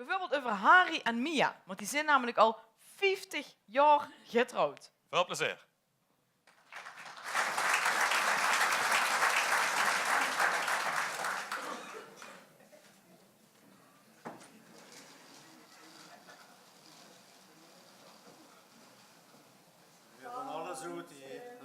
bijvoorbeeld over Harry en Mia. Want die zijn namelijk al 50 jaar getrouwd. Veel plezier. We van alles goed hier.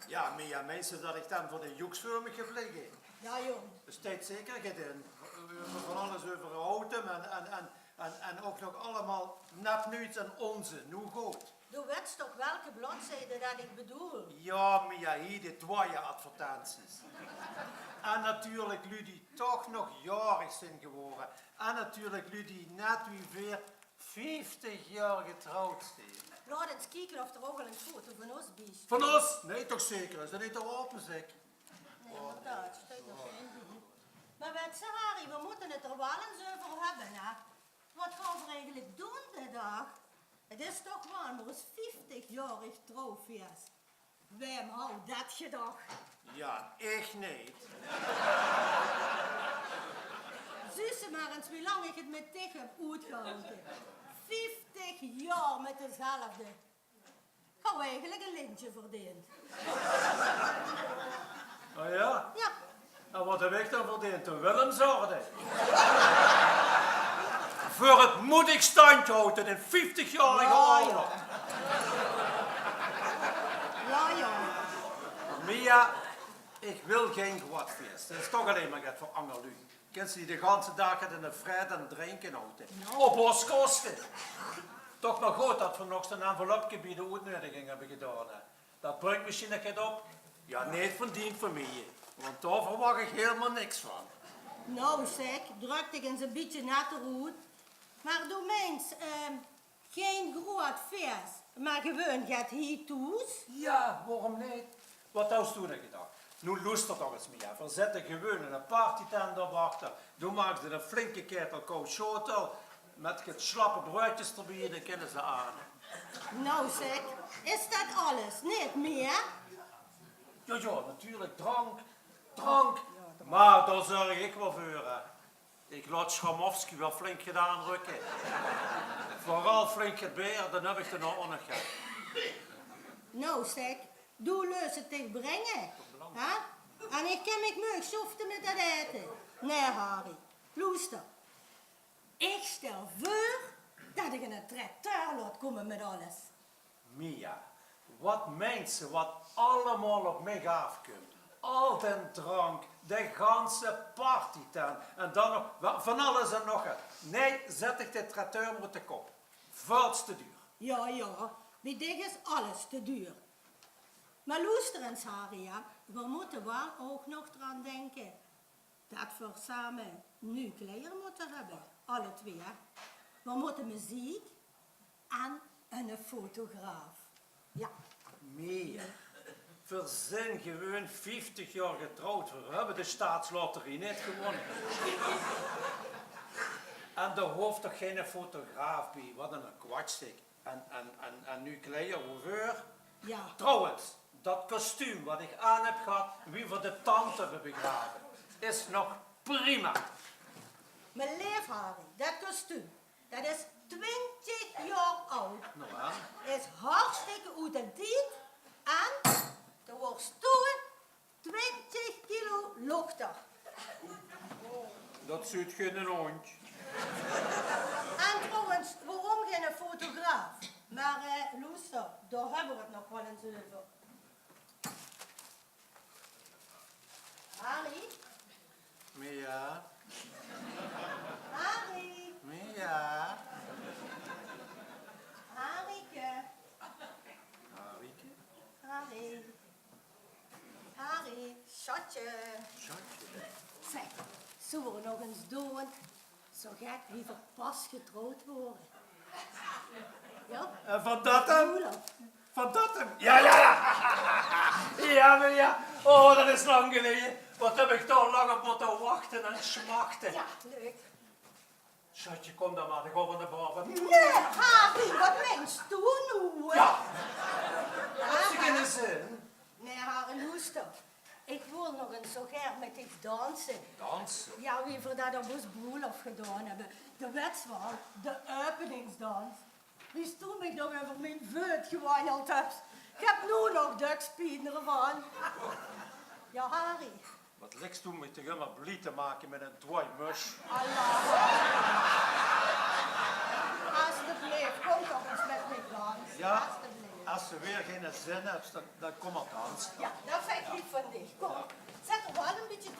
Ja, Mia, mensen dat ik dan voor de joeksvormig gebleken. Ja, jong. Besteed zeker gedaan. Van alles over autum en ook nog allemaal nepnieuws en onzin. Hoe goed? Du weet toch welke bladzijde dat ik bedoel? Ja, Mia, hier de dwaie advertenties. En natuurlijk Ludie toch nog jarig zijn geworden. En natuurlijk Ludie net wie weer 50 jaar getrouwd zijn. Laat eens kijken of er ook al een foto van ons bij is. Van ons? Nee, toch zeker. Is dat niet te open, zeg? Nee, inderdaad, staat nog geen bij. Maar weet ze, Harry, we moeten het er wel eens over hebben, hè? Wat gaan we eigenlijk doen de dag? Het is toch wel maar eens 50-jarig trouwfeest. Wem houdt dat gedacht? Ja, echt niet. Zie ze maar eens wie lang ik het met dich heb uitgehouden. 50 jaar met dezelfde. Ik hou eigenlijk een lintje verdiend. Oh ja? Ja. En wat heb ik dan verdiend? Een Willemsorde. Voor het moedig standje houden in 50-jarige oorlog. Ja. Mia, ik wil geen gwadfeest. Dat is toch alleen maar het voor Angerlu. Kent ze die de ganse dag in de vrijheid en drinken houden. Op ons kosten. Toch maar goed dat we nog een envelopje bij de uitnodiging hebben gedaan. Hè. Dat brengt misschien een keer op. Ja, niet van die familie. Want daar verwacht ik helemaal niks van. Nou zeg, druk ik eens een beetje natter uit. Maar doe mens, geen groot feest, maar gewoon gaat hier toe. Ja, waarom niet? Wat had je dan gedacht? Nu luister toch eens Mia. Verzet er gewoon een partytent op achter. Doe maak ze een flinke ketel koud schotel. Met het slappe broodjes erbij, dan kennen ze aan. Nou zeg, is dat alles? Niet meer? Ja, natuurlijk. Drank. Maar daar zorg ik wel voor. Hè. Ik laat Schamowski wel flink gedaan rukken. Vooral flink het beer, dan heb ik er nog onnig gehad. Nou zeg, doe leus het tegen brengen. Hè? En ik kan me meug schoften met dat eten. Nee, Harry, luister. Ik stel voor dat ik een tracteur laat komen met alles. Mia, wat mensen, wat allemaal op mij afkomt. Al den drank, de ganse partytent en dan nog van alles en nog wat. Nee, zet ik de tracteur maar op de kop. Veel te duur. Ja, bij dit is alles te duur. Maar luister eens, Harry, ja. We moeten wel ook nog eraan denken dat we samen nucleair moeten hebben. Alle twee. We moeten muziek en een fotograaf. Ja. Mia, we zijn gewoon 50 jaar getrouwd. We hebben de staatsloterie niet gewonnen. En er hoeft toch geen fotograaf bij. Wat een kwatstik. En nucleair, hoeveel? Ja. Trouwens, dat kostuum wat ik aan heb gehad, wie voor de tante hebben begraven, is nog prima. Mijn lief Harry, dat kostuum, dat is 20 jaar oud. Nou, hè? Is hartstikke authentiek en er wordt stoer 20 kilo luchter. Dat zit geen hondje. En trouwens, waarom geen fotograaf? Maar luister, daar hebben we het nog wel eens over. Harry? Mia, Harry? Mia. Harryke? Marieke? Harry, schatje. Zeg, zullen we nog eens doen? Zo gek wie we pas getrouwd worden. Ja? En van dat hem? Oerlijk. Van dat hem? Ja. Ja, Mia. Oh, dat is lang geleden. Wat heb ik toch lang op moeten wachten en smachten. Ja, leuk. Schatje, kom dan maar, dan gaan we naar boven. Nee, Harry, wat mens doe nu? Ja! Heb je geen zin? Nee, Harry, luister. Ik wil nog eens zo graag met iets dansen. Dansen? Ja, wie we dat op ons bruiloft gedaan hebben. De wetswaal, de openingsdans. Wie is toen ik nog over mijn voet gewandeld heb. Ik heb nu nog dukspieden ervan. Ja, Harry. Wat liks toen met de gummer blij te maken met een dweimus. Allah. Alsjeblieft, kom toch eens met me dansen. Ja, Alsjeblieft. als je weer geen zin hebt, dan kom maar dansen. Ja, dat vind ik lief van dich. Kom, zet er wel een beetje...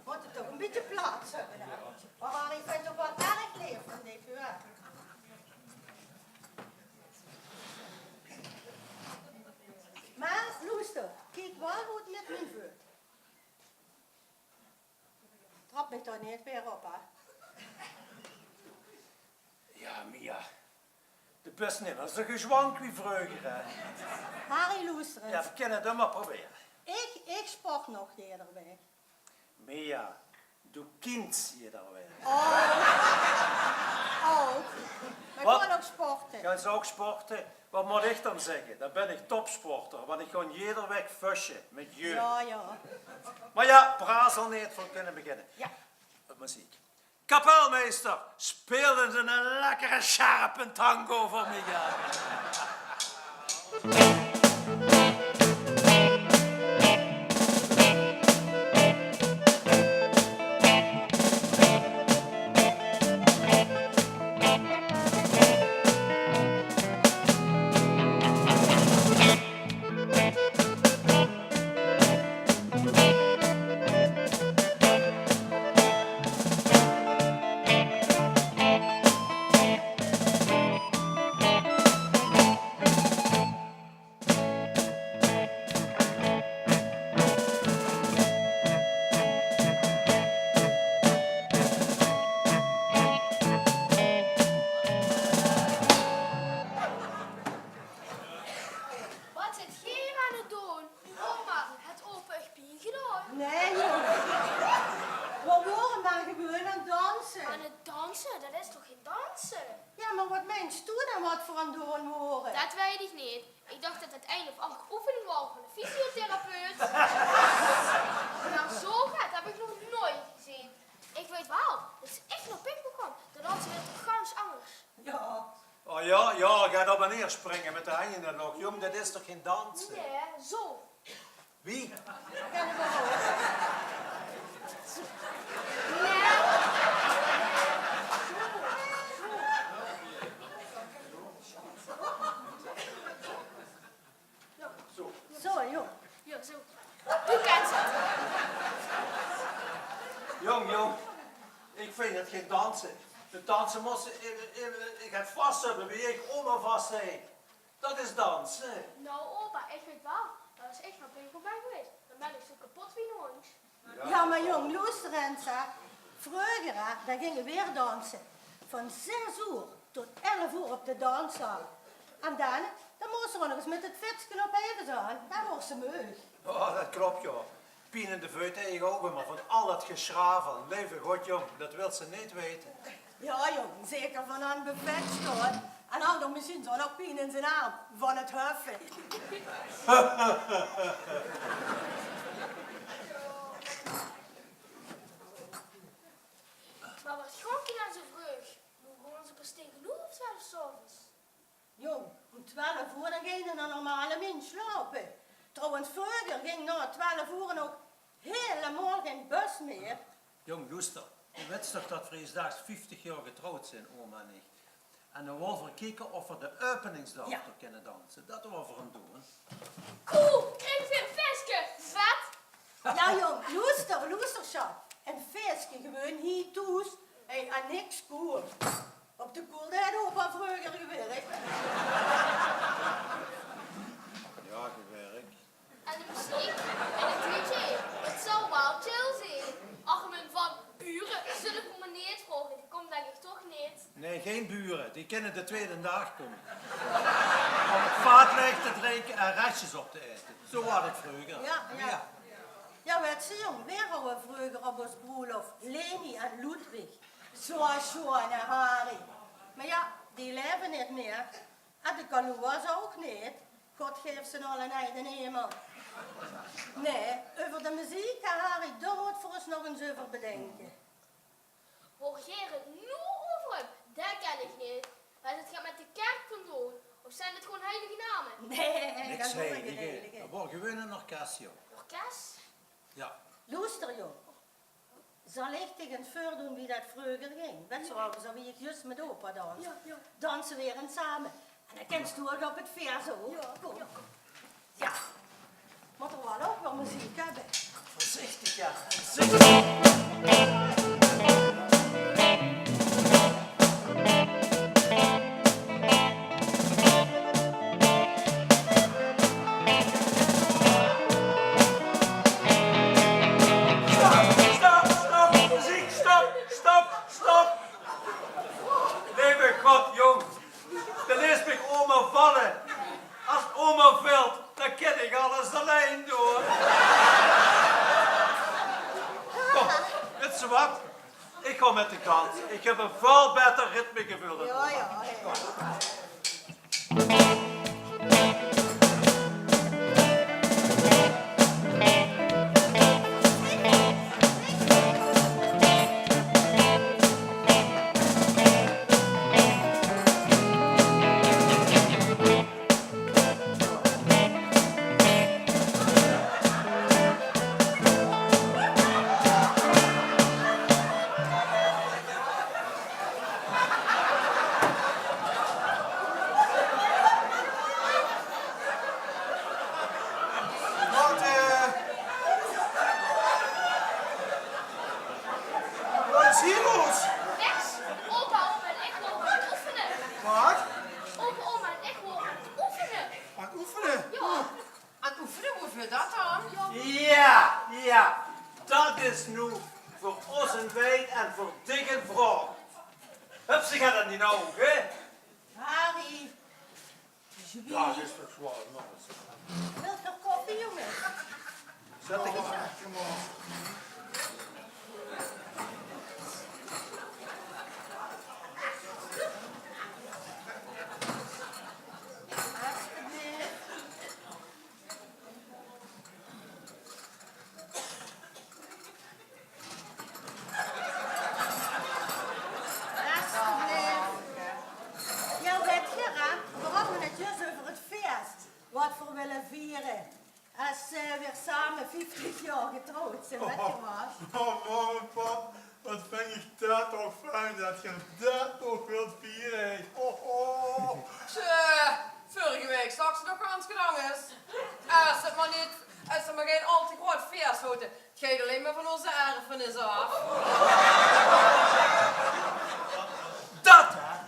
Moet het toch een beetje plaats hebben daar. Maar Harry vindt toch wel erg lief van dich, hoor. Maar, luister, kijk wel hoe het met mijn voet. Trap me toch niet weer op, hè? Ja, Mia. De best niet meer zo gezwank wie vroeger. Hè. Harry, luister eens. Ja, we kunnen het maar proberen. Ik sport nog eerder weg. Mia, doe kind je daar weer. Oh. Maar ik Wat? wil ook sporten. Gaan ze ook sporten? Wat moet ik dan zeggen? Dan ben ik topsporter, want ik ga ieder weg fushen met je. Ja, ja. Maar ja, brazel niet voor kunnen beginnen. Ja. Met muziek. Kapelmeester, speelden ze een lekkere scherpe tango voor Mia. Wat zit jij hier aan het doen? Oma, het open echt bien gedaan. Nee, jongen. We worden maar gewoon aan het dansen. Aan het dansen? Dat is toch geen dansen? Ja, maar wat mensen doen en wat voor aan doen horen. Dat weet ik niet. Ik dacht dat het een of andere oefening was van een fysiotherapeut. Maar zo gaat, heb ik nog nooit gezien. Ik weet wel, dat is echt nog pikkelkom. De dansen werd toch gans anders. Ja. Oh ja, ja, ga op en neer springen met de handen nog. Jong, dat is toch geen dansen? Nee, zo. Wie? Ken ik wel hoor. Nee. Zo, joh. Ja, zo. U kent het. Jong, ik vind het geen dansen. De dansen moesten, ik heb vast hebben, wie ik oma vast heeft. Dat is dansen. Nou, opa, ik weet wel. Dat is echt nog pinkel bij geweest. Dan ben ik zo kapot wie een hond. Ja, maar jong, luister eens, hè. Vroeger, hè, dan gingen we weer dansen. Van 6 uur tot 11 uur op de danszaal. En dan moesten we nog eens met het fietsje op even zijn. Dan moesten ze meug. Oh, dat klopt, joh. Pien in de vuut tegen ogen, maar van al het geschravel. Lieve god, jong, dat wil ze niet weten. Ja, jong, zeker van aan buffet staan. En dan misschien zo nog pijn in zijn arm van het huffen. Maar wat schrok je dan zo vroeg? Hoe gewoon ze pas tegen uur of 12 s'avonds? Jong, om 12 uur dan ging een normale mens slapen. Trouwens, vroeger ging na 12 uur nog helemaal geen bus meer. Jong, luister. Je weet toch dat we daags 50 jaar getrouwd zijn, oma en ik. En dan willen we kijken of we de openingsdag Ja. toch kunnen dansen. Dat willen we hem doen. Cool, kreeg ik weer een feestje. Vet. Ja, jong, luister, schat. Een feestje gewoon hier thuis. Hey, en niks cool. Op de koel, daar had opa vroeger gewerkt. Ja, gewerkt. En de muziek en het DJ, het zal wel chill zijn. Argument van buren zullen we me niet volgen, die komt denk ik toch niet. Nee, geen buren. Die kunnen de tweede dag komen. Om het vaatleeg te drinken en restjes op te eten. Zo was het vroeger. Ja. Ja, weet ze jong, weer hadden we vroeger op ons bruiloft Leni en Ludwig. Zo schoon en Harry. Maar ja, die leven niet meer. En de Kaloua's ook niet. God geeft ze al een eigen hemel. Nee, over de muziek en Harry, daar moet voor ons nog eens over bedenken. Hoor jij het nu over hem? Dat ken ik niet. Wat het gaat met de kerk vandoor? Of zijn het gewoon heilige namen? Nee, dat Niks is nog een heilige. geredige. Dat wordt gewoon een orkest, joh. Orkest? Ja. Luister, joh. Zal ik tegen het voordoen wie dat vroeger ging? Weet je wel, zo wie ik juist met opa dans. Ja. Dansen weer en samen. En dan kent je het op het vers ook. Ja. Kom. Ja. Moet er wel ook wel muziek hebben. Voorzichtig, ja. Voorzichtig. Ik kom met de kans. Ik heb een veel beter ritmegevoel. Ja. Ja, dat is nu voor ons een wijd en voor dich een vrouw. Heb ze dat niet nou, hè? Harry. Ja, dat is toch zwaar, nog eens. Wil je nog koffie, jongen? Zet ik Wat voor willen vieren? Als ze weer samen 50 jaar getrouwd zijn, weet je wat? Oh, mama en pap, wat vind ik dat toch fijn dat je dat toch wilt vieren. Vorige week zag ze nog kans gedaan is. Als ze maar geen al te groot feest houden, het gaat alleen maar van onze erfenis af. Dat, hè,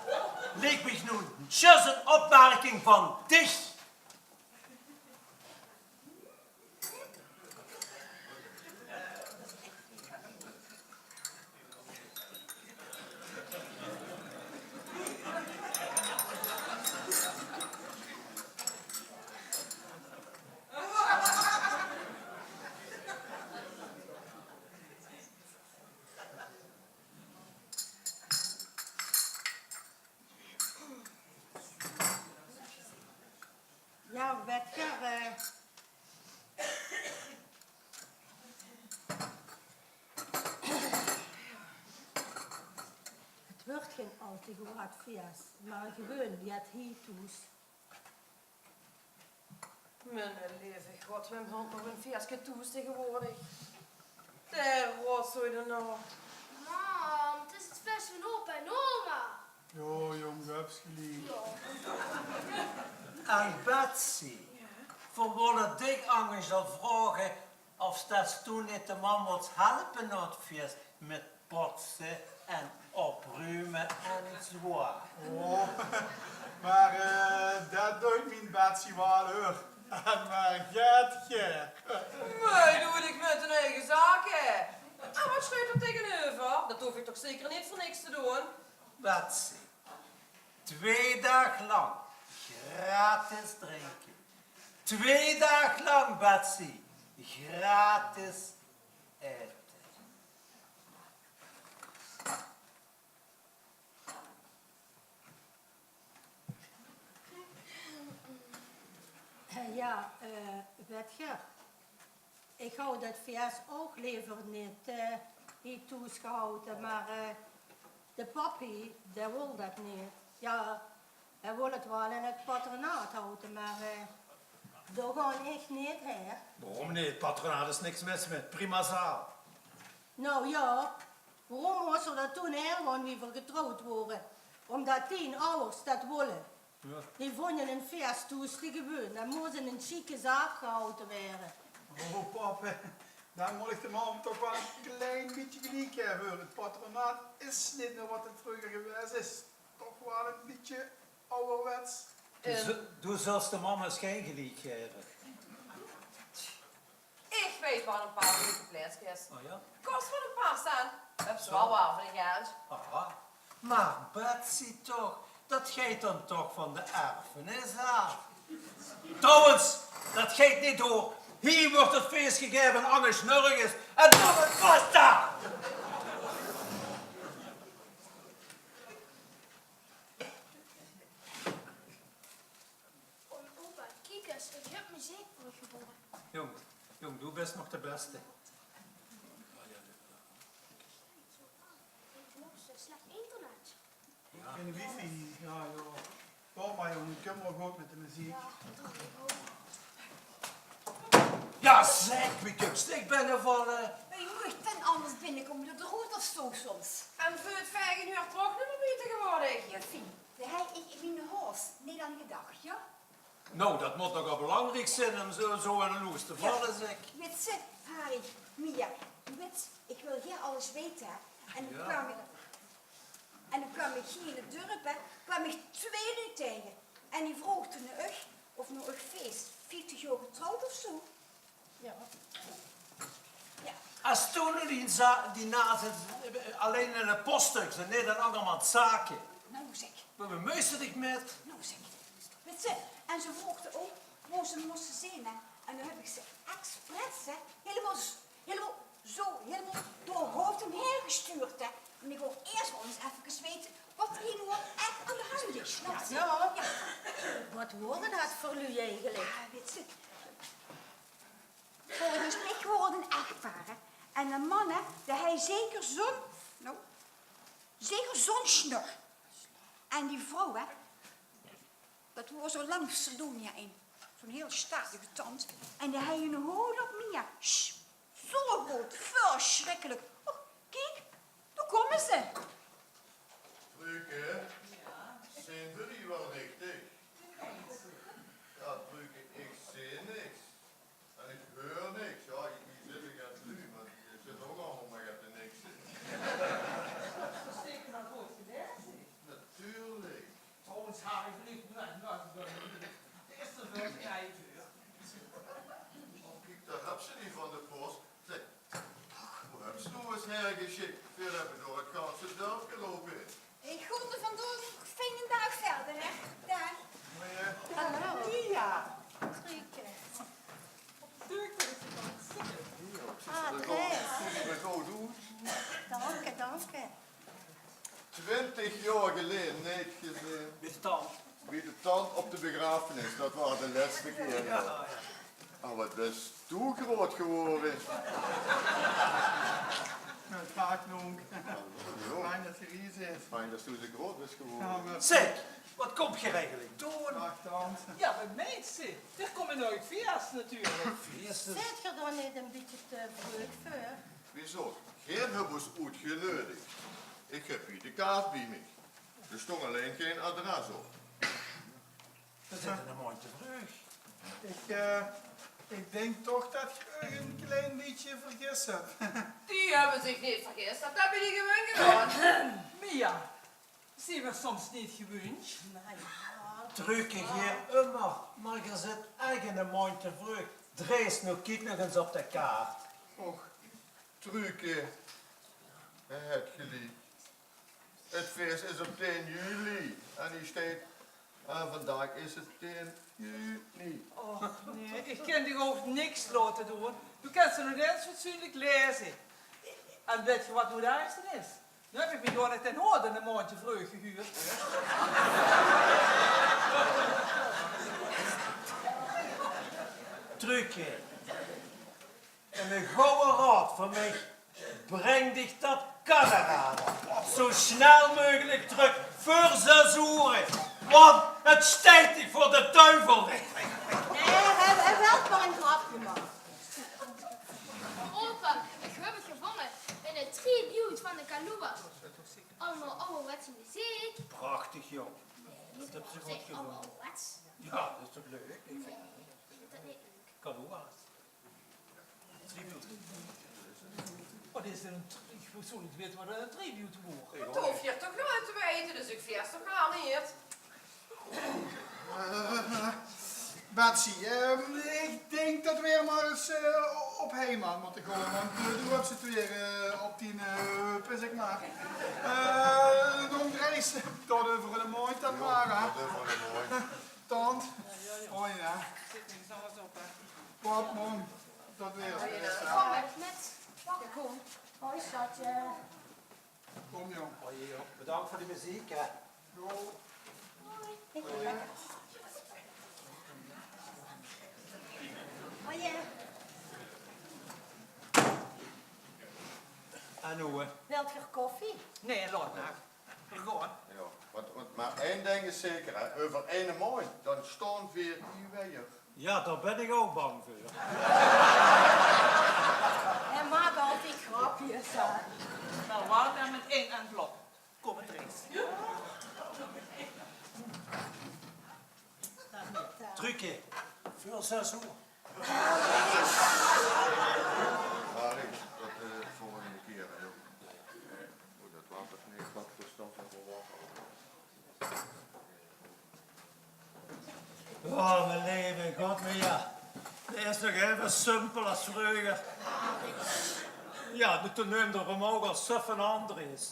leek me nu just een opmerking van dich. Ja, weet je, het wordt geen al te groot feest, maar gewoon die het hier toes. Mijn lieve god, we hebben nog een feestje toes tegenwoordig. Daar was zo de nou. Mam, het is het feest van opa en oma. Jo, jong, heb's geliefd. En Betsy, voor willen dich anders al vragen of dat toen niet de man wat helpen had feest met potsen en opruimen en zo. Oh, maar dat doet mijn Betsy wel hoor. En maar Gertje. Maar doe ik met een eigen zaken. En wat schuurt er tegenover? Dat hoef ik toch zeker niet voor niks te doen? Betsy, 2 dagen lang gratis drinken. 2 dagen lang, Betsy. gratis eten. Ja, weet je, ik hou dat feest ook liever niet toegehouden, maar de papi, die wil dat niet. Ja, hij wil het wel in het patronaat houden, maar daar gaan echt niet heen. Waarom niet? Het patronaat is niks mis met. Prima zaal. Nou ja, waarom was er dat toen gewoon wie we getrouwd worden? Omdat 10 ouders dat willen. Ja. Die vonden een feest te gewoon. Dan moest in een chique zaak gehouden worden. Oh, papa, dan moet ik de man toch wel een klein beetje gelijk hebben. Het patronaat is niet meer wat het vroeger geweest is. Toch wel een beetje ouderwets. Doe zelfs de mama's geen gelijk geven. Ik weet wel een paar leuke plaatsjes. Oh ja? Kost wel een paar cent. Heb ze wel waar voor de geld. Aha. Maar Betsy toch, dat gaat dan toch van de erfenis af. Trouwens, dat gaat niet door. Hier wordt het feest gegeven en Ange snurrig is. En dan het basta! Opa, kijk eens, ik heb mijn zeep teruggevonden. Jong, doe best nog de beste. Ik geloof ze slecht internet. In de wifi, ja joh. Kom maar jongen, ik kom wel goed met de muziek. Ja zeg, Wiekums, ik ben er van... Je moet dan anders binnenkomen door de roterstook soms. En voor het 5 uur toch niet meer beter geworden. Juffie, hij ik in de huis, niet aan gedacht, ja? Nou, dat moet toch wel belangrijk zijn om zo in de loes te vallen, zeg. Weet ze, Harry, Mia, weet, ik wil hier alles weten. En dan kwam ik hier in het dorp, hè, kwam ik 2 nu tegen. En die vroeg toen of nog een feest, 50 jaar getrouwd of zo. Ja. Ja. Als toen die nazen alleen in een poststuk zijn, niet in andermans zaken. Nou zeg, Maar we muisten dich met. nou zeg. Weet ze, en ze vroegen ook waar ze moesten zijn, hè. En dan heb ik ze expres, hè, helemaal door hoofd en heen gestuurd, hè. En ik wil eerst wel eens even weten wat er hier nou echt aan de hand is. Snap je? Ja. Ja. Wat worden dat voor u eigenlijk? Ja, weet je. Volgens mij worden een echtpaar, hè. En een man, hè, dat hij zeker zo'n snor. En die vrouw, hè, dat was zo lang Sardonia in. Zo'n heel statige tand. En die hij een hoed op Mia. Zo groot, verschrikkelijk. Oh, kijk, daar komen ze. Truke, zijn jullie wel richtig? Ja, Truke, ik zie niks. En ik hoor niks. Ja, je zit ik aan het nu, maar je zit ook allemaal maar op de niks. Zeker maar goed gedaan. Natuurlijk. Trouwens, Harry, verliefd nu uit de eerste vers krijgen. Oh, kijk, daar heb ze niet van de post. Zeg, hoe heb ze nou eens hergeschikt? Veel hebben door het ganse dorp gelopen. Ik groet er vandoor een fijne dag verder, hè. Daar. Hallo. Ja. Trieke. We gaan doen. Dank. 20 jaar geleden, nee, gezien. Met de tand. Wie de tand op de begrafenis, dat was de laatste keer. Ja. Oh, wat is toen groot geworden. Het gaat nog. Ja, Fijn dat je hier zit. fijn dat toen ze groot is geworden. Ja, maar Zeg, wat kom je eigenlijk doen? achterhand. Ja, maar meidje, dit komt nooit feest natuurlijk. Zit je dan niet een beetje te vroeg voor? Wieso? Geen hubbels uitgenodigd. Ik heb hier de kaart bij me. Er stond alleen geen adres op. We zitten een mondje terug. Ik denk toch dat je een klein beetje vergist hebt. Die hebben zich niet vergist. Dat hebben die gewoon gedaan. Mia, zie we soms niet gewünscht? Truc hier immer, maar je zit echt een mondje terug. Drees nu, kijk nog eens op de kaart. Och, Truke, hij heeft gelijk. Het feest is op 10 juli en hier staat, en vandaag is het 10 juni. Oh, nee, ik kan die ook niks laten doen. Du kannst ze nog niet eens fatsoenlijk lezen. En weet je wat nu de ergste is? Nu heb ik me gewoon ten hoorde een maandje vreugd gehuurd. Trucje. En een gouden raad voor mij. Breng dich dat Canada. Zo snel mogelijk terug voor 6 uur. Want het stijgt dich voor de duivel. Nee, hij wel maar een grapje maken. Opa, ik heb het gevangen in het tribute van de Kaluba. Allemaal ouderwetse muziek. Prachtig, joh. Dat heb ze goed allemaal gevonden. ouderwets. Ja, dat is toch leuk? Ik vind Dat niet. Kalua's. Tribute. Wat is er een ik moet zo niet weten wat een tribute wordt. Dat hoef je toch nooit te weten, dus ik vers toch al niet. Betsy, ik denk dat we weer maar eens op Heeman moeten gaan, want de web zit weer op die heupen, zeg maar. Nog reis tot over de mooi te maken. Tand. Oh ja. Zit niks anders op, hè. Wat man, dat weer. Kom met. Kom. Hoi, schatje. Kom joh. Hoi, joh. Bedankt voor de muziek, hè. Jo. Hoi. En hoe? Wilt je koffie? Nee, laat maar. Gewoon. Ja, maar één ding is zeker, hè. Over 1 maand, dan staan weer die weer. Ja, daar ben ik ook bang voor. Hij maakt altijd grapjes, hè. Nou, waar dan met 1 envelop. Kom het eens. Trucje. Voor 6 uur. Harry, dat volgende keer, hè, joh. Oh, dat was toch niet wat verstand van verwacht. Oh, mijn leven, god me ja. Het is nog even simpel als vroeger. Ja, de toneel er omhoog als suf en ander is.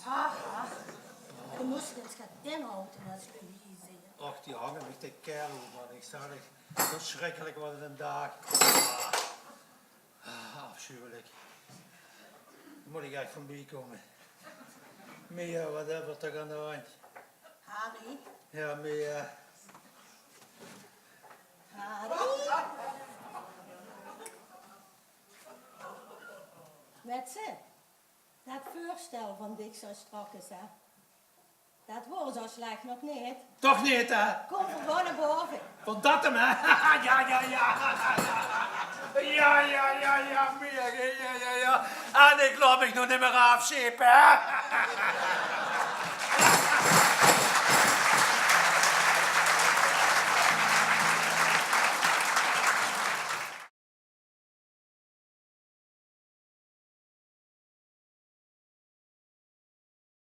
Je moest eens gaan inhouden als je hier zit. Och, die hangen met de kerel, man. Ik zag het. Zo schrikkelijk was het een dag. Afschuwelijk. Moet ik echt van komen. Mia, wat hebben we toch aan de hand? Harry? Ja, Mia. Harry? Met ze? Dat voorstel van Dick zo strak is, hè? Dat wordt zo slecht nog niet. Toch niet, hè? Kom gewoon naar boven. Van dat hem, hè? Ja, ja, ja. Ja, ja, ja, ja, Mia. Ja, ja, ja. En ik laat me nog niet meer afschepen, hè?